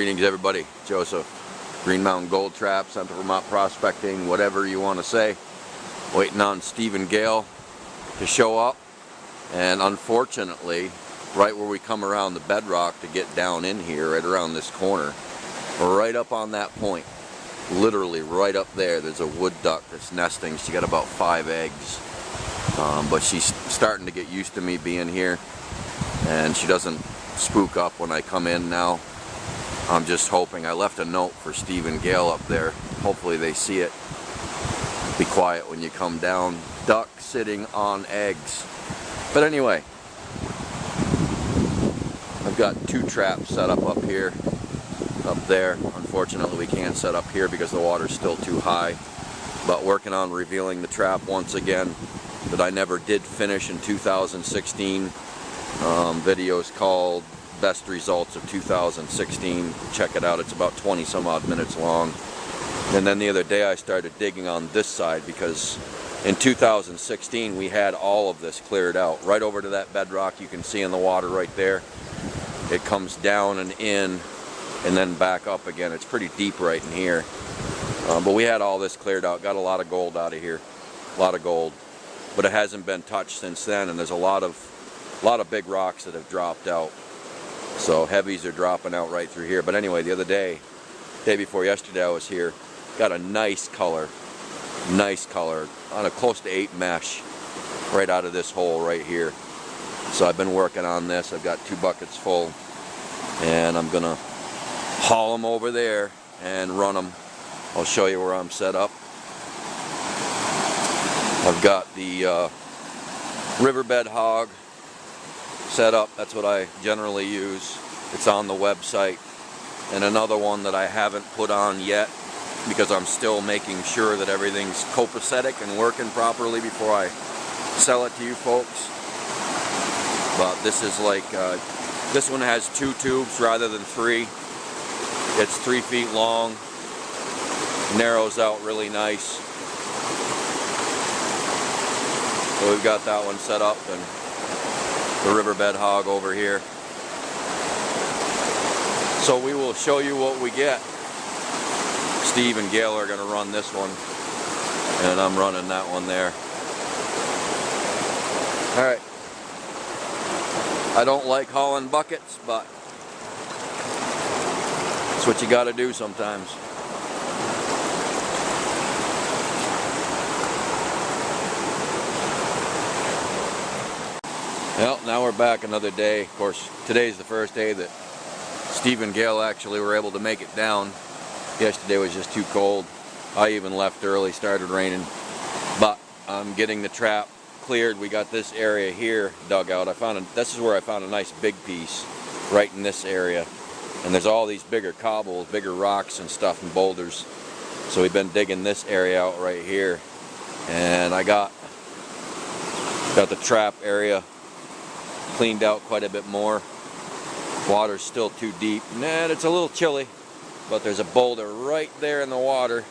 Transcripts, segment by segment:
Greetings everybody, Joseph. Green Mountain Gold Trap, Central Vermont Prospecting, whatever you want to say. Waiting on Steve and Gayle to show up. And unfortunately, right where we come around the bedrock to get down in here, right around this corner, right up on that point, literally right up there, there's a wood duck that's nesting. She got about 5 eggs. But she's starting to get used to me being here, and she doesn't spook up when I come in now. I'm just hoping. I left a note for Steve and Gayle up there. Hopefully they see it. Be quiet when you come down. Duck sitting on eggs. But anyway, I've got 2 traps set up here, up there. Unfortunately we can't set up here because the water's still too high. But working on revealing the trap once again that I never did finish in 2016. Videos called Best Results of 2016. Check it out, it's about 20 some odd minutes long. And then the other day I started digging on this side because in 2016 we had all of this cleared out. Right over to that bedrock you can see in the water right there. It comes down and in and then back up again. It's pretty deep right in here. But we had all this cleared out, got a lot of gold out of here. A lot of gold. But it hasn't been touched since then, and there's a lot of big rocks that have dropped out. So heavies are dropping out right through here. But anyway, the other day before yesterday I was here, got a nice color on a close to 8 mesh right out of this hole right here. So I've been working on this. I've got 2 buckets full, and I'm gonna haul them over there and run them. I'll show you where I'm set up. I've got the riverbed hog set up. That's what I generally use. It's on the website. And another one that I haven't put on yet because I'm still making sure that everything's copacetic and working properly before I sell it to you folks. But this is like, this one has 2 tubes rather than 3. It's 3 feet long. Narrows out really nice. So we've got that one set up, and the riverbed hog over here. So we will show you what we get. Steve and Gayle are going to run this one, and I'm running that one there. Alright. I don't like hauling buckets, but it's what you got to do sometimes. Well, now we're back another day. Of course, today's the first day that Steve and Gayle actually were able to make it down. Yesterday was just too cold. I even left early, started raining. But I'm getting the trap cleared. We got this area here dug out. This is where I found a nice big piece, right in this area. And there's all these bigger cobbles, bigger rocks and stuff and boulders. So we've been digging this area out right here. And I got the trap area cleaned out quite a bit more. Water's still too deep. And it's a little chilly, but there's a boulder right there in the water.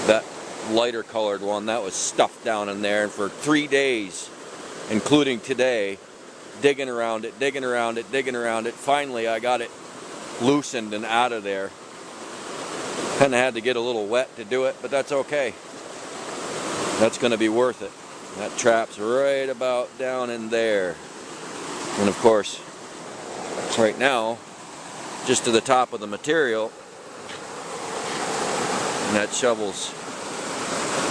That lighter colored one, that was stuffed down in there. And for 3 days, including today, digging around it, digging around it, digging around it. Finally, I got it loosened and out of there. Kind of had to get a little wet to do it, but that's okay. That's going to be worth it. That trap's right about down in there. And of course, right now, just to the top of the material, and that shovel's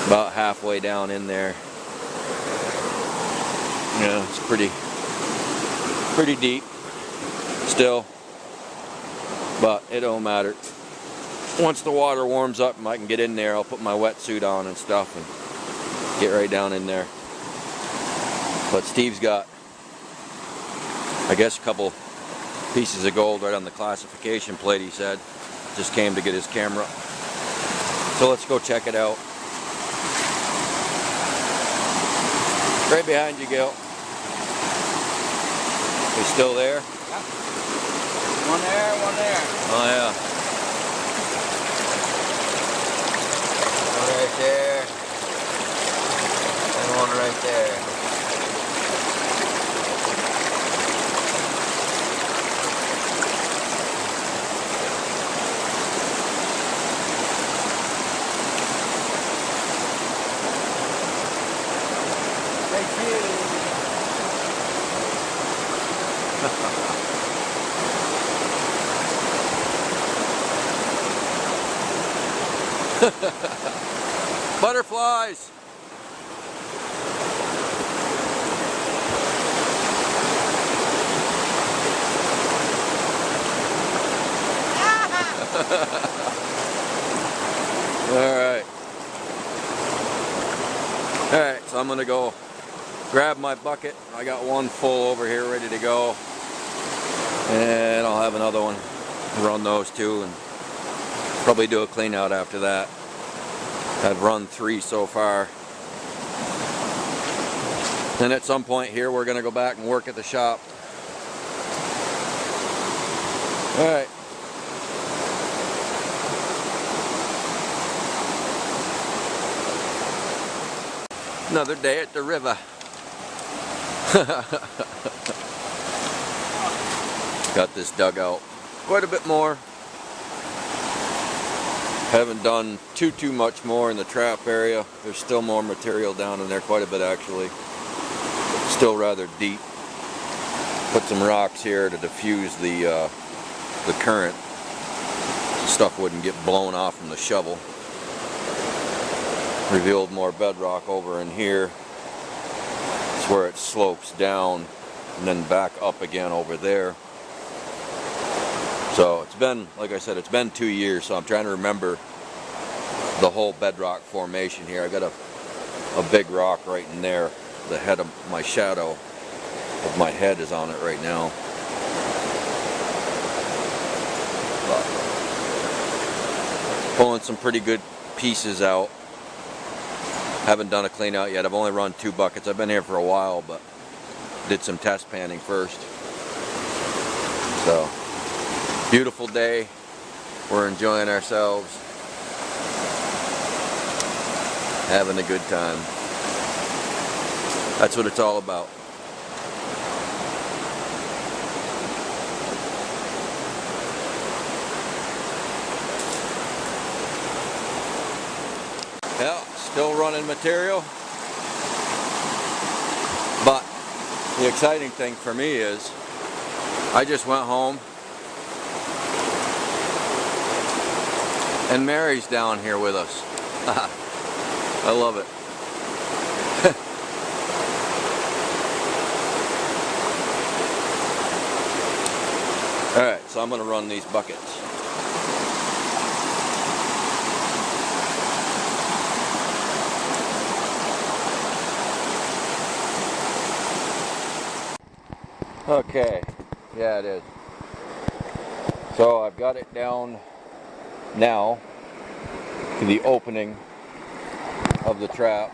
about halfway down in there. Yeah, it's pretty deep still, but it don't matter. Once the water warms up and I can get in there, I'll put my wetsuit on and stuff and get right down in there. But Steve's got, I guess, a couple pieces of gold right on the classification plate, he said. Just came to get his camera. So let's go check it out. Right behind you, Gayle. You still there? Yep. One there, one there. Oh yeah. One right there. And one right there. Butterflies! Alright, so I'm going to go grab my bucket. I got one full over here ready to go. And I'll have another one. Run those two and probably do a clean out after that. I've run 3 so far. Then at some point here we're going to go back and work at the shop. Alright. Another day at the river. Got this dug out quite a bit more. Haven't done too much more in the trap area. There's still more material down in there, quite a bit actually. Still rather deep. Put some rocks here to diffuse the current. Stuff wouldn't get blown off from the shovel. Revealed more bedrock over in here. It's where it slopes down and then back up again over there. So it's been, like I said, it's been 2 years, so I'm trying to remember the whole bedrock formation here. I got a big rock right in there. The head of my shadow of my head is on it right now. Pulling some pretty good pieces out. Haven't done a clean out yet. I've only run 2 buckets. I've been here for a while, but did some test panning first. So, beautiful day. We're enjoying ourselves. Having a good time. That's what it's all about. Yeah, still running material. But the exciting thing for me is I just went home and Mary's down here with us. I love it. Alright, so I'm going to run these buckets. Okay, yeah it is. So I've got it down now to the opening of the trap.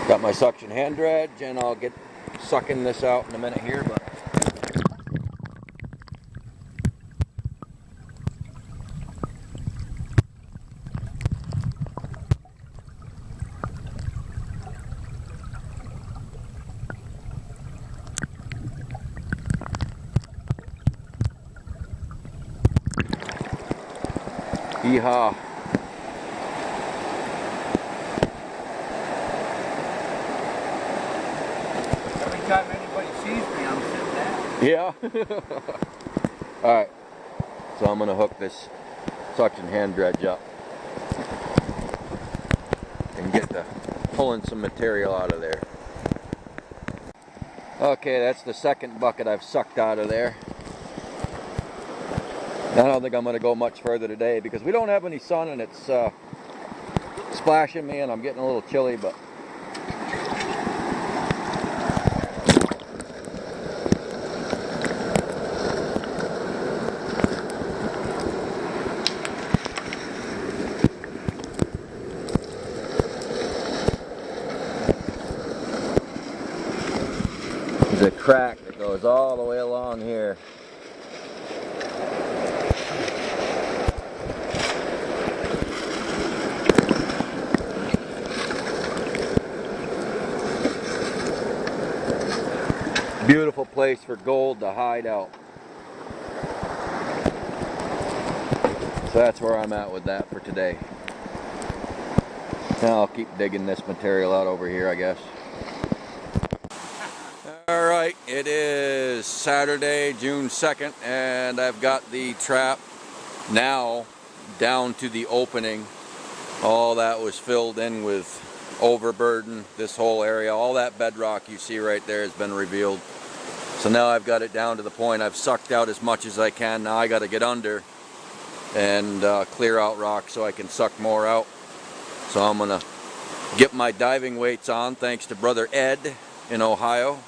Got my suction hand dredge and I'll get sucking this out in a minute here, but yeehaw. Every time anybody sees me, I'm sitting down. Yeah. Alright. So I'm going to hook this suction hand dredge up and get the pulling some material out of there. Okay, that's the second bucket I've sucked out of there. I don't think I'm going to go much further today because we don't have any sun and it's splashing me and I'm getting a little chilly, but there's a crack that goes all the way along here. Beautiful place for gold to hide out. So that's where I'm at with that for today. Now I'll keep digging this material out over here, I guess. Alright, it is Saturday, June 2nd, and I've got the trap now down to the opening, all that was filled in with overburden. This whole area, all that bedrock you see right there has been revealed. So now I've got it down to the point I've sucked out as much as I can. Now I got to get under and clear out rock so I can suck more out. So I'm gonna get my diving weights on, thanks to brother Ed in Ohio.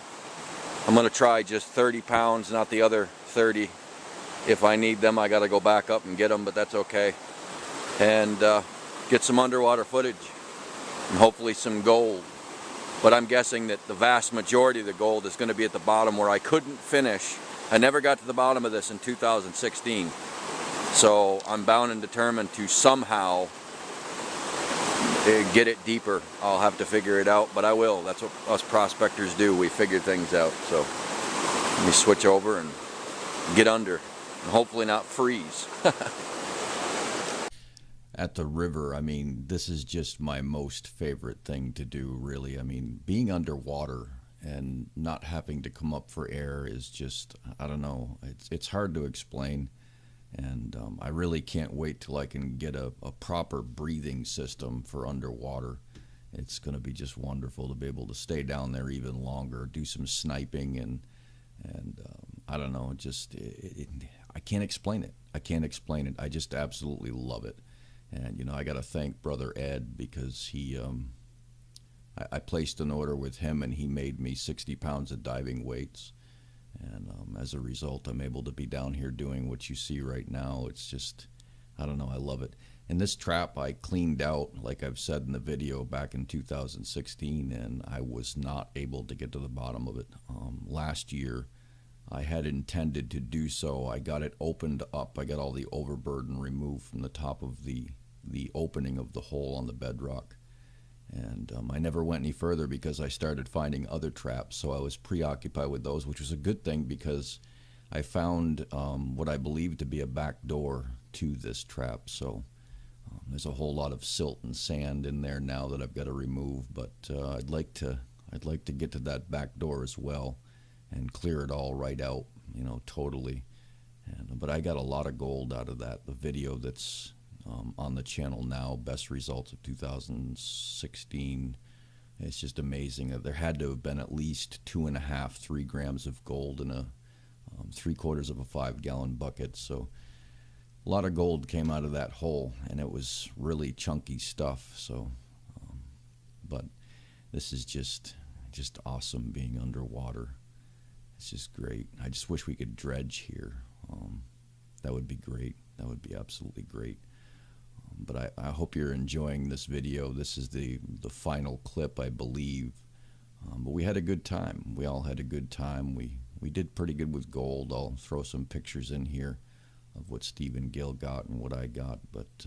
I'm gonna try just 30 pounds, not the other 30. If I need them, I gotta go back up and get them, but that's okay. And get some underwater footage and hopefully some gold. But I'm guessing that the vast majority of the gold is gonna be at the bottom where I couldn't finish. I never got to the bottom of this in 2016. So I'm bound and determined to somehow get it deeper. I'll have to figure it out, but I will. That's what us prospectors do. We figure things out. So let me switch over and get under and hopefully not freeze. At the river, I mean, this is just my most favorite thing to do, really. I mean, being underwater and not having to come up for air is just, I don't know, it's hard to explain. And I really can't wait till I can get a proper breathing system for underwater. It's going to be just wonderful to be able to stay down there even longer, do some sniping, and I don't know, just I can't explain it. I can't explain it. I just absolutely love it. And you know, I got to thank brother Ed, because he I placed an order with him and he made me 60 pounds of diving weights. And as a result, I'm able to be down here doing what you see right now. It's just, I don't know, I love it. And this trap I cleaned out, like I've said in the video, back in 2016, and I was not able to get to the bottom of it. Last year, I had intended to do so. I got it opened up. I got all the overburden removed from the top of the opening of the hole on the bedrock. And I never went any further because I started finding other traps, so I was preoccupied with those, which was a good thing because I found what I believe to be a back door to this trap. So there's a whole lot of silt and sand in there now that I've got to remove, but I'd like to get to that back door as well and clear it all right out, you know, totally. But I got a lot of gold out of that. The video that's on the channel now, best results of 2016. It's just amazing. There had to have been at least 2.5, 3 grams of gold in a 3/4 of a 5-gallon bucket. So a lot of gold came out of that hole, and it was really chunky stuff. So, but this is just awesome being underwater. It's just great. I just wish we could dredge here. That would be great. That would be absolutely great. But I hope you're enjoying this video. This is the final clip, I believe. But we had a good time. We all had a good time. We did pretty good with gold. I'll throw some pictures in here of what Steve and Gayle got and what I got. But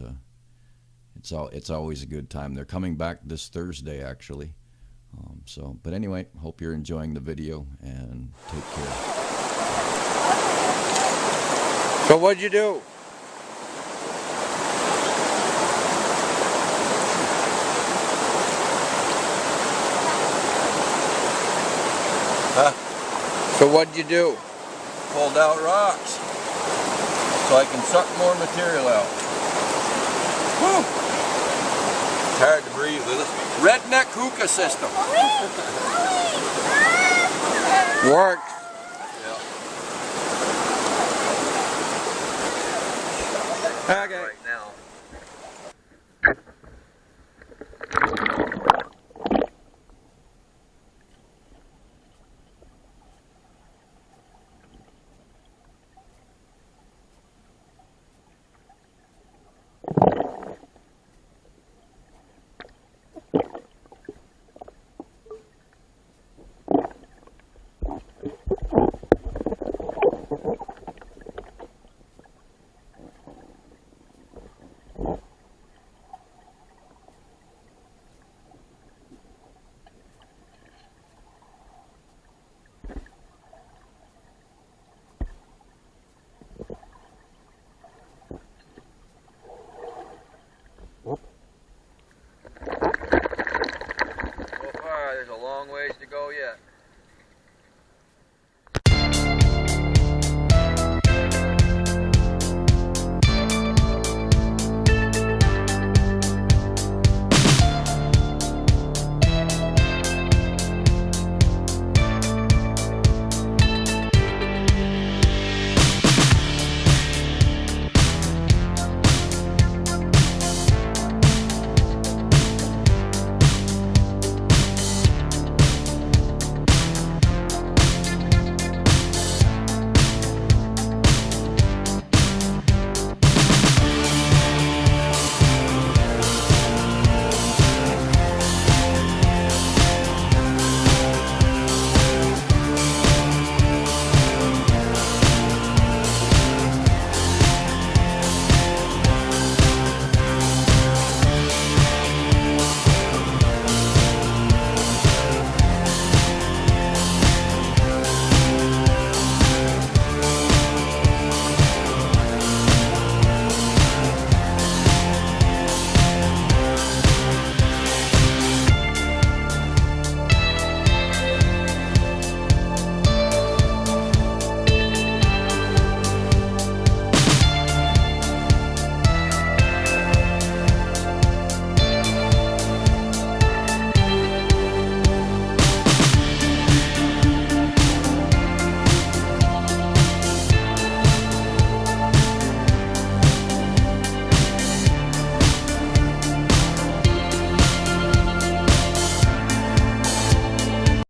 it's always a good time. They're coming back this Thursday, actually. But anyway, hope you're enjoying the video, and take care. So what'd you do? So what'd you do? Pulled out rocks so I can suck more material out. Whew. It's hard to breathe with this redneck hookah system. Works. Yeah. Okay.